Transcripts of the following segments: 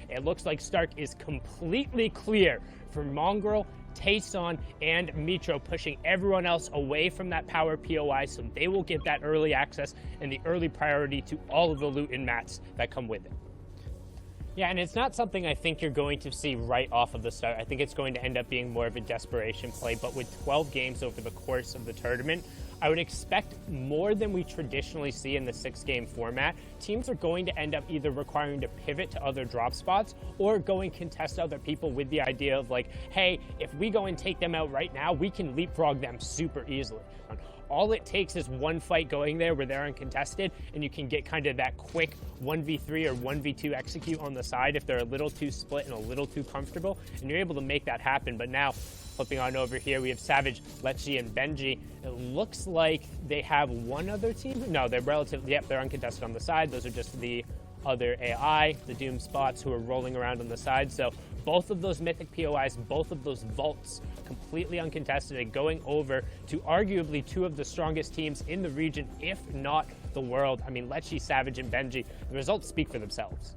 it looks like Stark is completely clear for Mongrel, Tayson, and Mitro, pushing everyone else away from that power POI, so they will get that early access and the early priority to all of the loot and mats that come with it. Yeah, and it's not something I think you're going to see right off of the start. I think it's going to end up being more of a desperation play, but with 12 games over the course of the tournament, I would expect more than we traditionally see in the 6-game format. Teams are going to end up either requiring to pivot to other drop spots or go and contest other people with the idea of like, hey, if we go and take them out right now, we can leapfrog them super easily. All it takes is one fight going there where they're uncontested, and you can get kind of that quick 1v3 or 1v2 execute on the side if they're a little too split and a little too comfortable, and you're able to make that happen. But now, flipping on over here, we have Savage, Lecce, and Benji. It looks like they have one other team. No, they're relatively, yep, they're uncontested on the side. Those are just the other AI, the Doom spots, who are rolling around on the side. So both of those mythic POIs, both of those vaults, completely uncontested and going over to arguably two of the strongest teams in the region, if not the world. I mean, Lecce, Savage, and Benji, the results speak for themselves.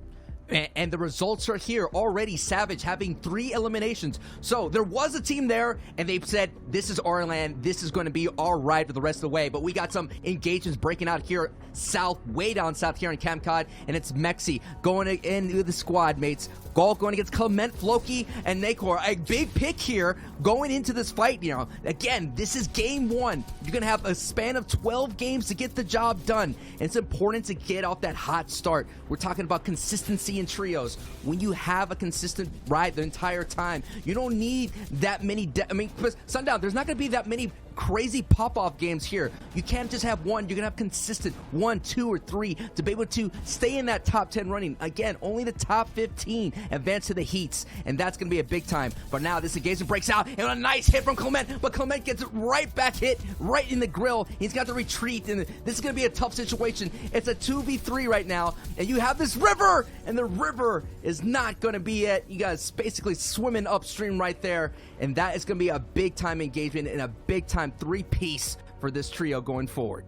And the results are here already. Savage having 3 eliminations. So there was a team there, and they said, this is our land. This is going to be our ride for the rest of the way. But we got some engagements breaking out here south, way down south here in Camp Cod. And it's Mexi going in with the squad mates. Galt going against Clement, Floki, and Nakor. A big pick here going into this fight. You know, again, this is game 1. You're going to have a span of 12 games to get the job done. And it's important to get off that hot start. We're talking about consistency in trios. When you have a consistent ride the entire time, you don't need that many. I mean, Sundown, there's not going to be that many crazy pop-off games here. You can't just have one. You're gonna have consistent 1, 2, or 3 to be able to stay in that top 10 running. Again, only the top 15 advance to the heats, and that's gonna be a big time. But now this engagement breaks out, and a nice hit from Clement, but Clement gets it right back hit, right in the grill. He's got to retreat, and this is gonna be a tough situation. It's a 2v3 right now, and you have this river, and the river is not gonna be it. You guys basically swimming upstream right there, and that is gonna be a big time engagement and a big time 3-piece for this trio going forward.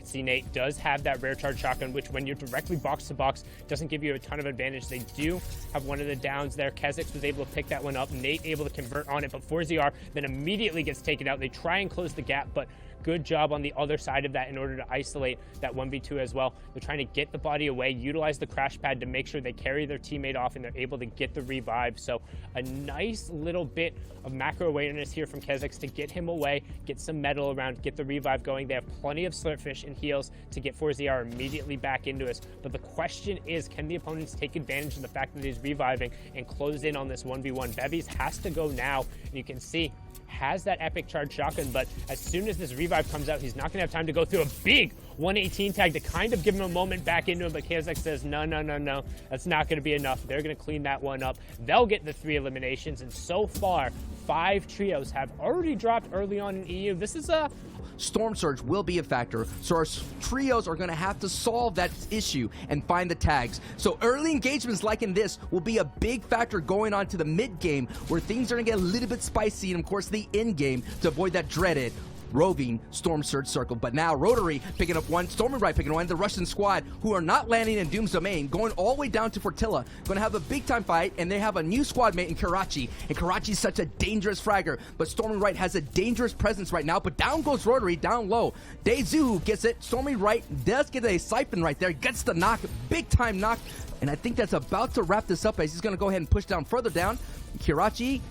See, Nate does have that rare charge shotgun, which when you're directly box to box doesn't give you a ton of advantage. They do have one of the downs there. Kezix was able to pick that one up. Nate able to convert on it, but 4ZR then immediately gets taken out. They try and close the gap, but good job on the other side of that in order to isolate that 1v2 as well. They're trying to get the body away, utilize the crash pad to make sure they carry their teammate off, and they're able to get the revive. So a nice little bit of macro awareness here from Kezix to get him away, get some metal around, get the revive going. They have plenty of slurpfish and heals to get 4ZR immediately back into us. But the question is, can the opponents take advantage of the fact that he's reviving and close in on this 1v1? Bevies has to go now, and you can see has that epic charge shotgun, but as soon as this revive comes out, he's not going to have time to go through a big 118 tag to kind of give him a moment back into him, but Kezix says, no, that's not going to be enough. They're going to clean that one up. They'll get the 3 eliminations, and so far, 5 trios have already dropped early on in EU. This is a Storm Surge will be a factor, so our trios are going to have to solve that issue and find the tags. So early engagements like in this will be a big factor going on to the mid game, where things are going to get a little bit spicy, and of course the end game to avoid that dreaded roving Storm Surge circle. But now Rotary picking up one, Stormy Bright picking up one, the Russian squad who are not landing in Doom's domain, going all the way down to Fortilla, going to have a big time fight, and they have a new squad mate in Karachi, and Karachi's such a dangerous fragger, but Stormy Bright has a dangerous presence right now. But down goes Rotary, down low. Dezu gets it, Stormy Bright does get a siphon right there, gets the knock, big time knock, and I think that's about to wrap this up as he's going to go ahead and push down further down. Karachi,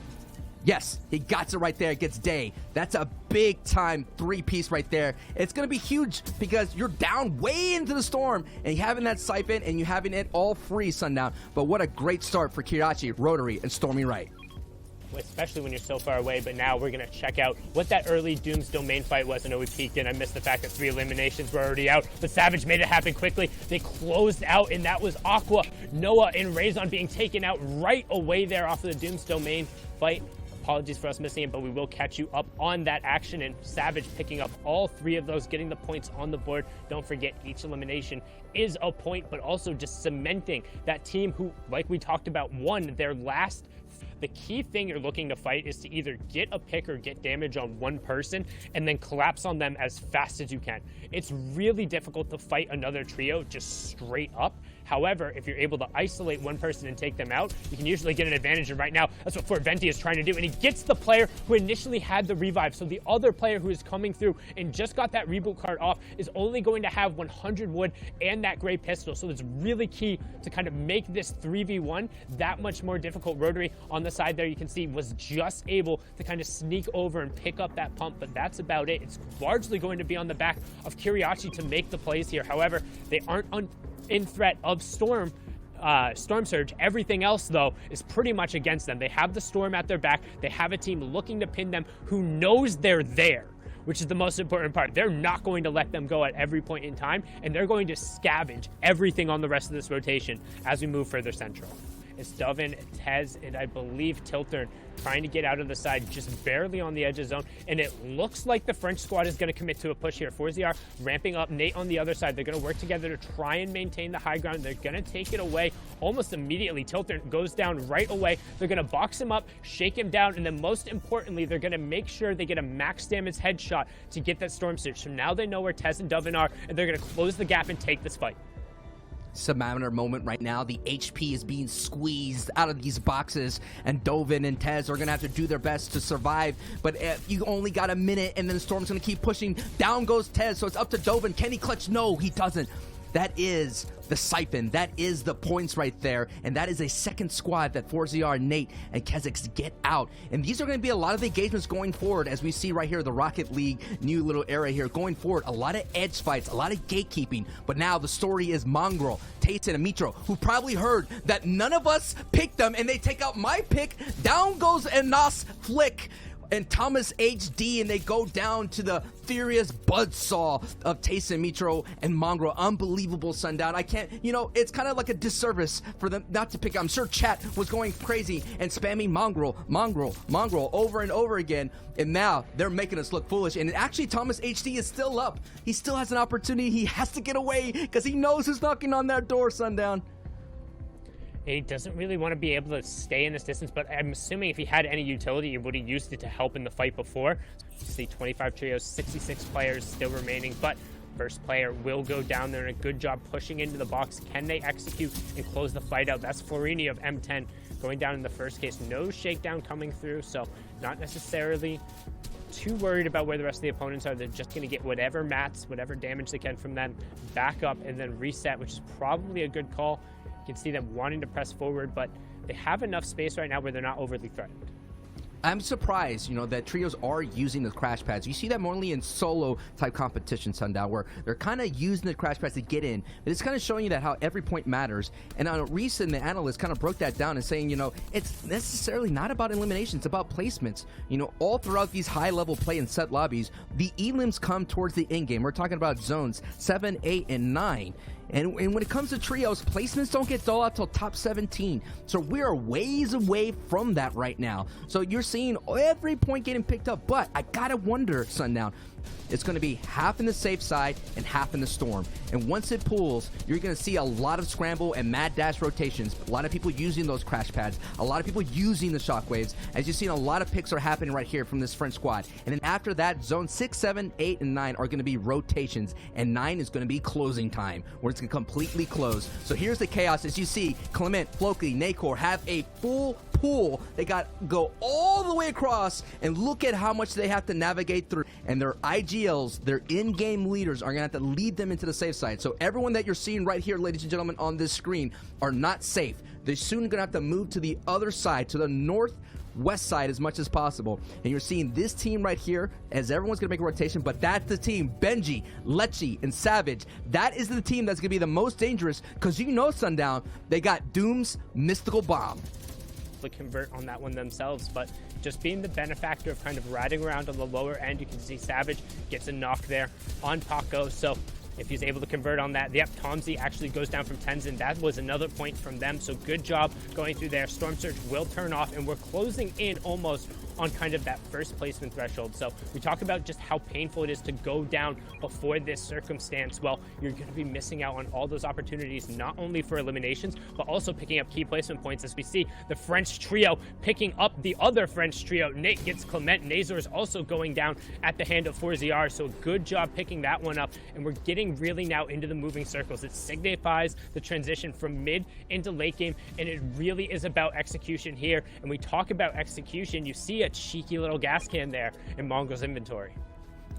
yes, he got it right there. Gets Day. That's a big time 3-piece right there. It's going to be huge because you're down way into the storm and you having that siphon and you having it all free, Sundown. But what a great start for Kirachi, Rotary, and Stormy Wright. Especially when you're so far away, but now we're going to check out what that early Doom's domain fight was. I know we peeked in. I missed the fact that 3 eliminations were already out, but Savage made it happen quickly. They closed out, and that was Aqua, Noah, and Raison being taken out right away there off of the Doom's domain fight. Apologies for us missing it, but we will catch you up on that action, and Savage picking up all 3 of those, getting the points on the board. Don't forget, each elimination is a point, but also just cementing that team who, like we talked about, won their last. The key thing you're looking to fight is to either get a pick or get damage on one person and then collapse on them as fast as you can. It's really difficult to fight another trio just straight up. However, if you're able to isolate one person and take them out, you can usually get an advantage. And right now, that's what Fort Venti is trying to do. And he gets the player who initially had the revive. So the other player who is coming through and just got that reboot card off is only going to have 100 wood and that gray pistol. So it's really key to kind of make this 3v1 that much more difficult. Rotary on the side there, you can see, was just able to kind of sneak over and pick up that pump, but that's about it. It's largely going to be on the back of Kiriachi to make the plays here. However, they aren't in threat of Storm Surge. Everything else, though, is pretty much against them. They have the Storm at their back. They have a team looking to pin them who knows they're there, which is the most important part. They're not going to let them go at every point in time, and they're going to scavenge everything on the rest of this rotation as we move further central. It's Dovin, Tez, and I believe Tiltern trying to get out of the side, just barely on the edge of zone. And it looks like the French squad is going to commit to a push here. Forziar ramping up, Nate on the other side. They're going to work together to try and maintain the high ground. They're going to take it away almost immediately. Tiltern goes down right away. They're going to box him up, shake him down, and then most importantly, they're going to make sure they get a max damage headshot to get that Storm Surge. So now they know where Tez and Dovin are, and they're going to close the gap and take this fight. Samamoner moment right now. The HP is being squeezed out of these boxes, and Dovin and Tez are gonna have to do their best to survive, but you only got a minute, and then Storm's gonna keep pushing. Down goes Tez, so it's up to Dovin. Can he clutch? No, he doesn't. That is the siphon. That is the points right there. And that is a second squad that Forziar, Nate, and Kezix get out. And these are going to be a lot of engagements going forward, as we see right here, the Rocket League new little era here. Going forward, a lot of edge fights, a lot of gatekeeping. But now the story is Mongrel, Tayson, and Mitro, who probably heard that none of us picked them, and they take out my pick. Down goes Enos Flick and Thomas HD, and they go down to the furious buzzsaw of Tayson, Mitro, and Mongrel. Unbelievable, Sundown. I can't, it's kind of like a disservice for them not to pick. I'm sure chat was going crazy and spamming Mongrel over and over again, and now they're making us look foolish. And actually, Thomas HD is still up. He still has an opportunity. He has to get away because he knows who's knocking on that door, Sundown. He doesn't really want to be able to stay in this distance, but I'm assuming if he had any utility, he would have used it to help in the fight before. You see 25 trios, 66 players still remaining, but first player will go down there, and a good job pushing into the box. Can they execute and close the fight out? That's Florini of M10 going down in the first case. No shakedown coming through, so not necessarily too worried about where the rest of the opponents are. They're just going to get whatever mats, whatever damage they can from them, back up and then reset, which is probably a good call. You can see them wanting to press forward, but they have enough space right now where they're not overly threatened. I'm surprised, that trios are using the crash pads. You see that more only in solo type competition, Sundown, where they're kind of using the crash pads to get in. But it's kind of showing you that how every point matters. And on a recent, the analyst kind of broke that down and saying, it's necessarily not about elimination. It's about placements. All throughout these high-level play and set lobbies, the elims come towards the end game. We're talking about zones 7, 8, and 9. And when it comes to trios, placements don't get dull out till top 17. So we are ways away from that right now. So you're seeing every point getting picked up. But I gotta wonder, Sundown, it's going to be half in the safe side and half in the storm. And once it pulls, you're going to see a lot of scramble and mad dash rotations. A lot of people using those crash pads. A lot of people using the shockwaves. As you've seen, a lot of picks are happening right here from this French squad. And then after that, zone 6, 7, 8, and 9 are going to be rotations. And 9 is going to be closing time, where it's going to completely close. So here's the chaos. As you see, Clement, Floki, Nacor have a full pool. They got to go all the way across, and look at how much they have to navigate through. And their IGLs, their in-game leaders, are going to have to lead them into the safe side. So everyone that you're seeing right here, ladies and gentlemen, on this screen are not safe. They're soon going to have to move to the other side, to the northwest side as much as possible. And you're seeing this team right here, as everyone's going to make a rotation, but that's the team. Benji, Lecce, and Savage. That is the team that's going to be the most dangerous, because Sundown, they got Doom's Mystical Bomb. To convert on that one themselves, but just being the benefactor of kind of riding around on the lower end. You can see Savage gets a knock there on Paco, so if he's able to convert on that, yep, Tomsy actually goes down from Tenzin. That was another point from them, so good job going through there. Storm Surge will turn off, and we're closing in almost on kind of that first placement threshold. So we talk about just how painful it is to go down before this circumstance. Well, you're going to be missing out on all those opportunities, not only for eliminations, but also picking up key placement points, as we see the French trio picking up the other French trio. Nate gets Clement. Nazor is also going down at the hand of 4ZR, so good job picking that one up. And we're getting really now into the moving circles. It signifies the transition from mid into late game, and it really is about execution here. And we talk about execution, you see a cheeky little gas can there in Mongrel's inventory.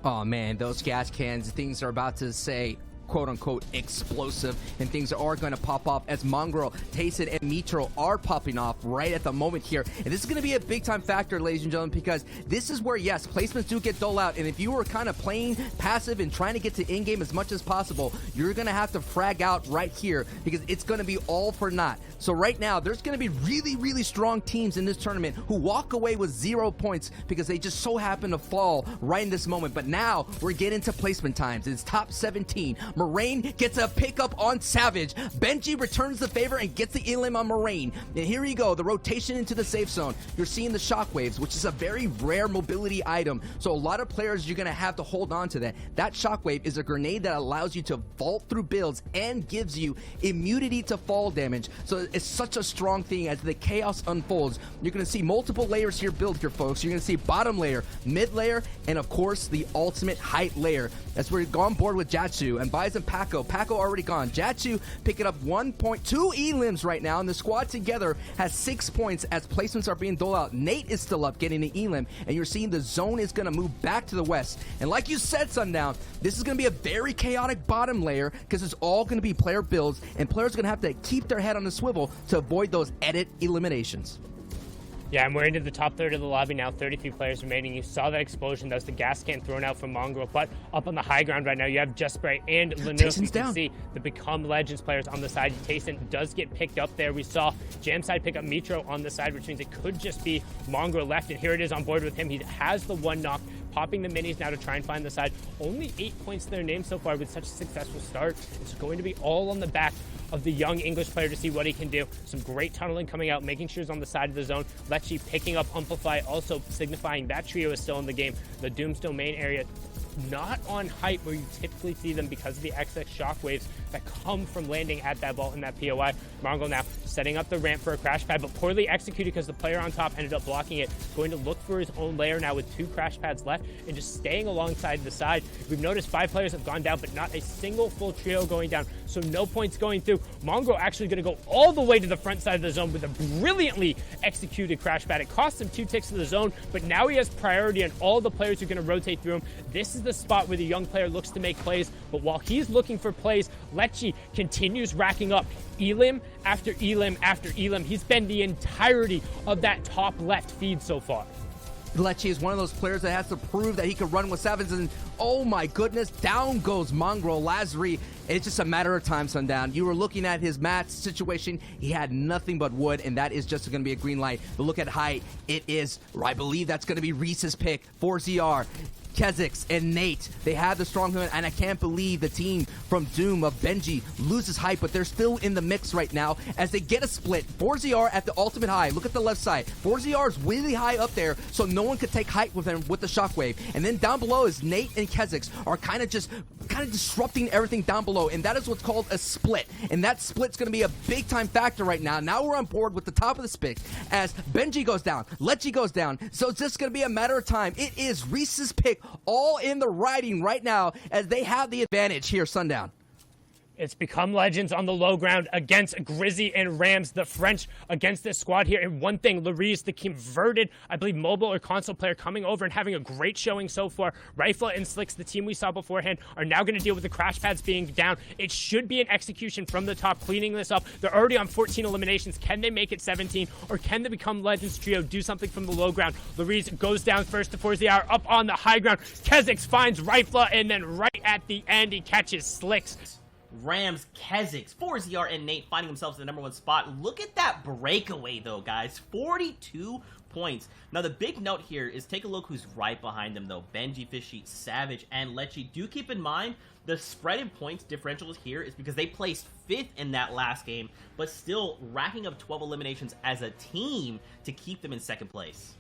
Oh man, those gas cans, things are about to say quote-unquote explosive, and things are going to pop off as Mongrel, Tayson, and Mitro are popping off right at the moment here. And this is going to be a big-time factor, ladies and gentlemen, because this is where, yes, placements do get dole out, and if you were kind of playing passive and trying to get to in-game as much as possible, you're going to have to frag out right here because it's going to be all for naught. So right now, there's going to be really, really strong teams in this tournament who walk away with 0 points because they just so happen to fall right in this moment. But now, we're getting to placement times. It's top 17. Moraine gets a pickup on Savage. Benji returns the favor and gets the elim on Moraine. And here you go, the rotation into the safe zone. You're seeing the shockwaves, which is a very rare mobility item. So a lot of players, you're going to have to hold on to that. That shockwave is a grenade that allows you to vault through builds and gives you immunity to fall damage. So it's such a strong thing as the chaos unfolds. You're going to see multiple layers here built here, folks. You're going to see bottom layer, mid layer, and of course the ultimate height layer. That's where you're on board with Jatsu and Bison Paco. Paco already gone. Jatsu picking up 1.2 elims right now, and the squad together has 6 points as placements are being doled out. Nate is still up getting an elim, and you're seeing the zone is going to move back to the west. And like you said, Sundown, this is going to be a very chaotic bottom layer because it's all going to be player builds, and players are going to have to keep their head on the swivel to avoid those edit eliminations. Yeah, and we're into the top third of the lobby now, 33 players remaining. You saw that explosion. That was the gas can thrown out from Mongrel. But up on the high ground right now, you have Just Spray and Lanook. You can see the Become Legends players on the side. Tayson does get picked up there. We saw Jamside pick up Mitro on the side, which means it could just be Mongrel left. And here it is on board with him. He has the one knock, popping the minis now to try and find the side. Only 8 points to their name so far with such a successful start. It's going to be all on the back of the young English player to see what he can do. Some great tunneling coming out, making sure he's on the side of the zone. Lecce picking up Amplify, also signifying that trio is still in the game. The Doomstone main area, not on height where you typically see them because of the XX shockwaves that come from landing at that vault in that POI. Mongrel now setting up the ramp for a crash pad, but poorly executed because the player on top ended up blocking it. Going to look for his own layer now with 2 crash pads left and just staying alongside the side. We've noticed 5 players have gone down, but not a single full trio going down, so no points going through. Mongrel actually going to go all the way to the front side of the zone with a brilliantly executed crash pad. It cost him 2 ticks to the zone, but now he has priority on all the players who are going to rotate through him. This is the spot where the young player looks to make plays, but while he's looking for plays, Lecce continues racking up elim after elim after elim. He's been the entirety of that top left feed so far. Lecce is one of those players that has to prove that he can run with sevens, and oh my goodness, down goes Mongrel. Lazary, it's just a matter of time, Sundown. You were looking at his match situation. He had nothing but wood, and that is just going to be a green light. But look at height. It is, I believe that's going to be Reese's pick for ZR. Kezix and Nate, they have the strong hood, and I can't believe the team from Doom of Benji loses height, but they're still in the mix right now as they get a split. 4ZR at the ultimate high. Look at the left side. 4ZR is really high up there, so no one could take height with him with the shockwave. And then down below is Nate and Kezix are kind of disrupting everything down below, and that is what's called a split. And that split's going to be a big time factor right now. Now we're on board with the top of the split as Benji goes down, Lecce goes down, so it's just going to be a matter of time. It is Reese's pick all in the writing right now as they have the advantage here, Sundown. It's Become Legends on the low ground against Grizzy and Rams, the French against this squad here. And one thing, Larice, the converted, I believe, mobile or console player coming over and having a great showing so far. Rifla and Slicks, the team we saw beforehand, are now going to deal with the crash pads being down. It should be an execution from the top, cleaning this up. They're already on 14 eliminations. Can they make it 17? Or can the Become Legends trio do something from the low ground? Larice goes down first to 4ZR, up on the high ground. Kezix finds Rifla, and then right at the end, he catches Slicks. Rams, Kezix, 4ZR, and Nate finding themselves in the #1 spot. Look at that breakaway, though, guys. 42 points. Now, the big note here is take a look who's right behind them, though. Benji, Fishy, Savage, and Lecce. Do keep in mind the spread in points differentials here is because they placed 5th in that last game, but still racking up 12 eliminations as a team to keep them in 2nd place.